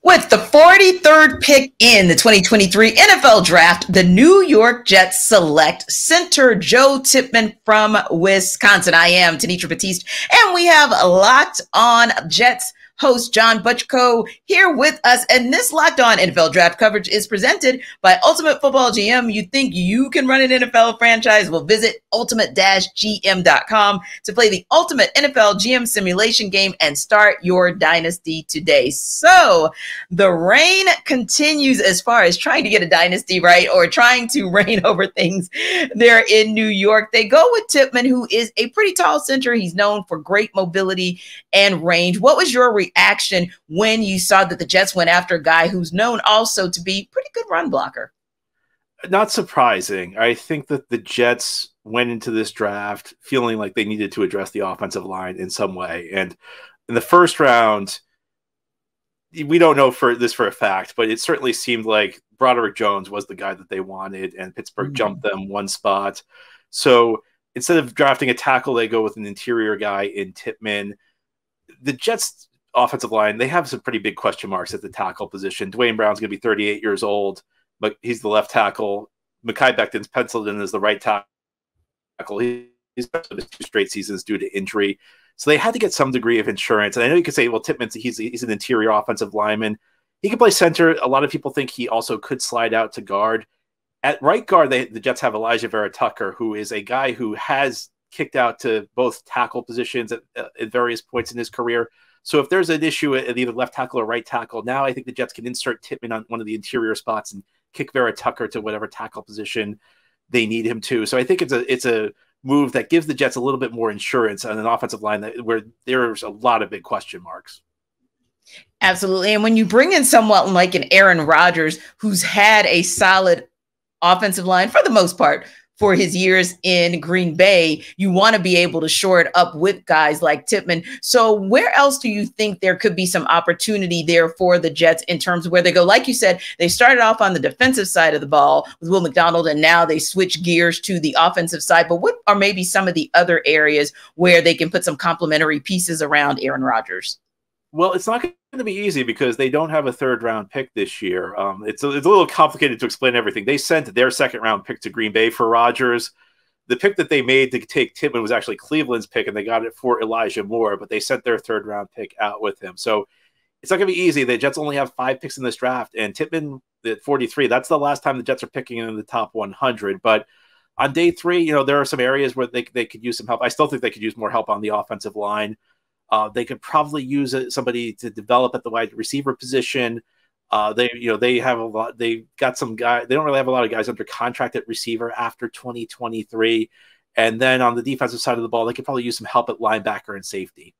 With the 43rd pick in the 2023 NFL Draft, the New York Jets select center Joe Tippman from Wisconsin. I am Tenitra Batiste, and we have Locked On Jets host John Butchko here with us. And this Locked On NFL Draft coverage is presented by Ultimate Football GM. You think you can run an NFL franchise? Well, visit ultimate-gm.com to play the ultimate NFL GM simulation game and start your dynasty today. So the reign continues as far as trying to get a dynasty right, or trying to reign over things there in New York. They go with Tippman, who is a pretty tall center. He's known for great mobility and range. What was your reaction when you saw that the Jets went after a guy who's known also to be a pretty good run blocker? Not surprising. I think that the Jets went into this draft feeling like they needed to address the offensive line in some way. And in the first round, we don't know for a fact, but it certainly seemed like Broderick Jones was the guy that they wanted, and Pittsburgh jumped them one spot. So instead of drafting a tackle, they go with an interior guy in Tippman. The Jets offensive line, they have some pretty big question marks at the tackle position. Dwayne Brown's going to be 38 years old, but he's the left tackle. Mekhi Becton's penciled in as the right tackle. He's missed 2 straight seasons due to injury. So they had to get some degree of insurance. And I know you could say, well, Tippman, he's an interior offensive lineman. He can play center. A lot of people think he also could slide out to guard. At right guard, the Jets have Elijah Vera Tucker, who is a guy who has kicked out to both tackle positions at various points in his career. So if there's an issue at either left tackle or right tackle, now I think the Jets can insert Tippman on one of the interior spots and kick Vera Tucker to whatever tackle position they need him to. So I think it's a move that gives the Jets a little bit more insurance on an offensive line where there's a lot of big question marks. Absolutely. And when you bring in someone like an Aaron Rodgers, who's had a solid offensive line for the most part for his years in Green Bay, you want to be able to shore it up with guys like Tippman. So where else do you think there could be some opportunity there for the Jets in terms of where they go? Like you said, they started off on the defensive side of the ball with Will McDonald, and now they switch gears to the offensive side. But what are maybe some of the other areas where they can put some complementary pieces around Aaron Rodgers? Well, it's not going to be easy because they don't have a third-round pick this year. It's a little complicated to explain everything. They sent their second-round pick to Green Bay for Rodgers. The pick that they made to take Tippman was actually Cleveland's pick, and they got it for Elijah Moore, but they sent their third-round pick out with him. So it's not going to be easy. The Jets only have 5 picks in this draft, and Tippman at 43, that's the last time the Jets are picking in the top 100. But on day 3, there are some areas where they could use some help. I still think they could use more help on the offensive line. They could probably use somebody to develop at the wide receiver position. They have a lot. They've got some guy. They don't really have a lot of guys under contract at receiver after 2023. And then on the defensive side of the ball, they could probably use some help at linebacker and safety.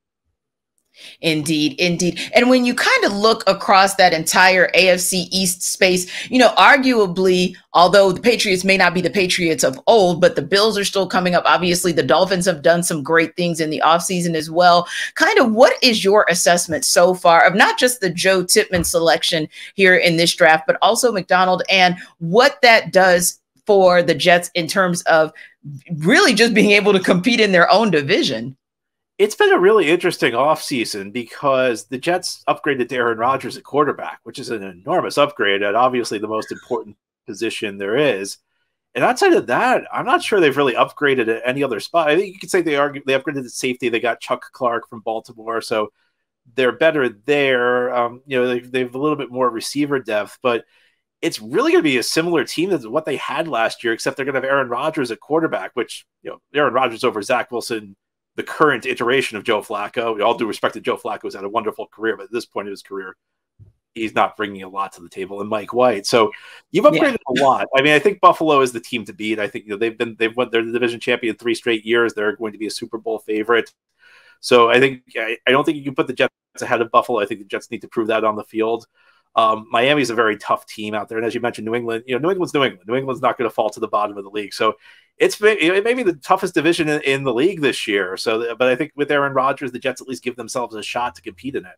Indeed, indeed. And when you kind of look across that entire AFC East space, arguably, although the Patriots may not be the Patriots of old, but the Bills are still coming up. Obviously, the Dolphins have done some great things in the offseason as well. Kind of what is your assessment so far of not just the Joe Tippman selection here in this draft, but also McDonald, and what that does for the Jets in terms of really just being able to compete in their own division? It's been a really interesting offseason because the Jets upgraded to Aaron Rodgers at quarterback, which is an enormous upgrade at obviously the most important position there is. And outside of that, I'm not sure they've really upgraded at any other spot. I think you could say they upgraded at safety. They got Chuck Clark from Baltimore, so they're better there. They have a little bit more receiver depth, but it's really going to be a similar team to what they had last year, except they're going to have Aaron Rodgers at quarterback, which, Aaron Rodgers over Zach Wilson, the current iteration of Joe Flacco. All due respect to Joe Flacco, who's had a wonderful career, but at this point in his career, he's not bringing a lot to the table. And Mike White, so you've upgraded a lot. I mean, I think Buffalo is the team to beat. I think they're the division champion 3 straight years. They're going to be a Super Bowl favorite. So I don't think you can put the Jets ahead of Buffalo. I think the Jets need to prove that on the field. Miami's a very tough team out there, and as you mentioned, New England. New England's New England. New England's not going to fall to the bottom of the league. So it may be the toughest division in the league this year. So, but I think with Aaron Rodgers, the Jets at least give themselves a shot to compete in it.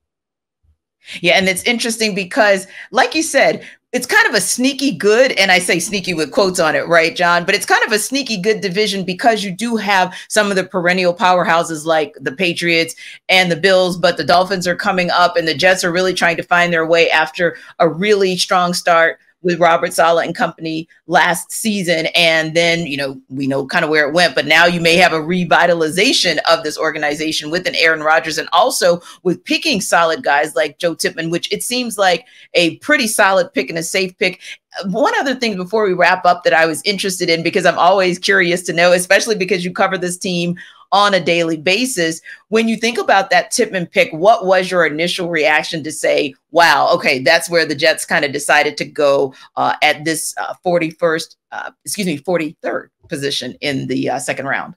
Yeah, and it's interesting because, like you said, it's kind of a sneaky good, and I say sneaky with quotes on it, right, John? But it's kind of a sneaky good division because you do have some of the perennial powerhouses like the Patriots and the Bills, but the Dolphins are coming up and the Jets are really trying to find their way after a really strong start with Robert Saleh and company last season. And then, we know kind of where it went, but now you may have a revitalization of this organization with an Aaron Rodgers and also with picking solid guys like Joe Tippman, which it seems like a pretty solid pick and a safe pick. One other thing before we wrap up that I was interested in, because I'm always curious to know, especially because you cover this team on a daily basis. When you think about that Tippman pick, what was your initial reaction to say, wow, okay, that's where the Jets kind of decided to go at this 43rd position in the second round?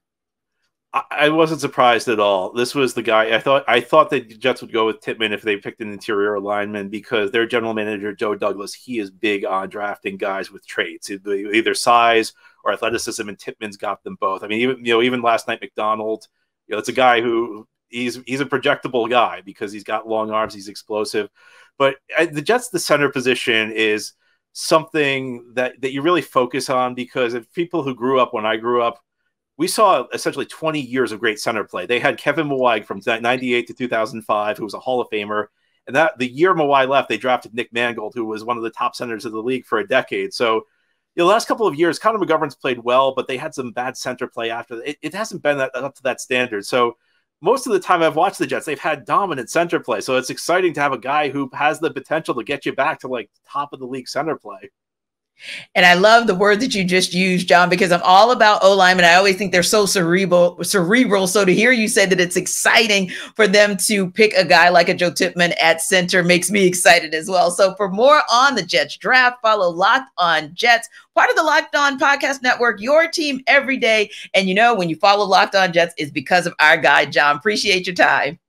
I wasn't surprised at all. This was the guy I thought the Jets would go with Tippman if they picked an interior lineman, because their general manager, Joe Douglas, he is big on drafting guys with traits, either size or athleticism, and Tippman's got them both. I mean, even last night, McDonald, it's a guy who he's a projectable guy because he's got long arms, he's explosive. But the Jets, the center position is something that you really focus on, because if people who grew up when I grew up, we saw essentially 20 years of great center play. They had Kevin Mawai from 98 to 2005, who was a Hall of Famer. And that the year Mawai left, they drafted Nick Mangold, who was one of the top centers of the league for a decade. So the last couple of years, Connor McGovern's played well, but they had some bad center play after. It hasn't been up to that standard. So most of the time I've watched the Jets, they've had dominant center play. So it's exciting to have a guy who has the potential to get you back to like top of the league center play. And I love the word that you just used, John, because I'm all about O-linemen. I always think they're so cerebral. So to hear you say that it's exciting for them to pick a guy like a Joe Tippman at center makes me excited as well. So for more on the Jets draft, follow Locked On Jets, part of the Locked On Podcast Network, your team every day. And when you follow Locked On Jets, it's because of our guy, John. Appreciate your time.